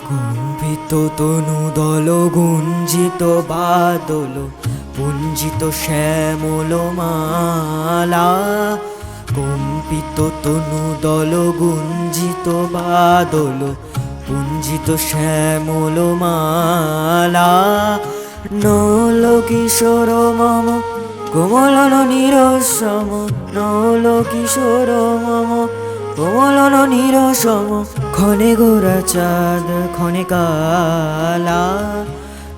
কম্পিত তনু দল গুঞ্জিত বাদল পুঞ্জিত শ্যামল মালা। কম্পিত তনু দল গুঞ্জিত বাদল পুঞ্জিত শ্যামল মালা। নল কিশোর মম কোমলন নিরসম, নল কিশোর মম কোমলন নিরসম। ক্ষণে গোরা চাঁদ ক্ষণে কালা,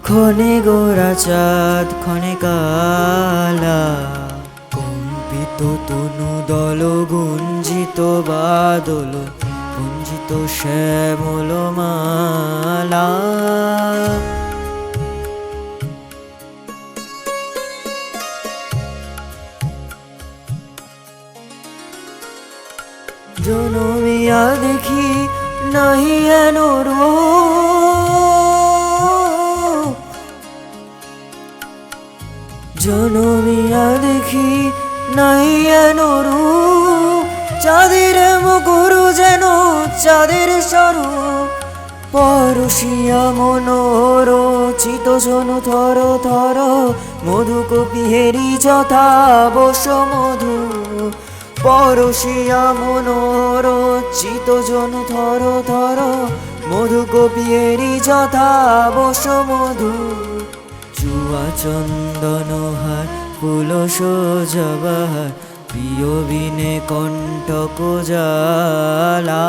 ক্ষণে গোরা চাঁদ ক্ষণে কালা। কম্পিত তনু দল গুঞ্জিত বাদল গুঞ্জিত শ্যামল মালা। জনমিয়া দেখি নাহি হেন রূপ, জনমিয়া দেখি নাহি হেন রূপ। চাঁদের মুকুর যেন চাঁদের স্বরূপ, পরশিয়া মনোরচিত জনু থর থর। মধু কপিহেরি যথা বস মধু, পরশিয়া মনোরচিত জনু থর থর। মধু কপিহেরি যথা বস মধু। চুয়া চন্দন হার কুলস জবাহার, প্রিয় বিনে কণ্টক জ্বালা।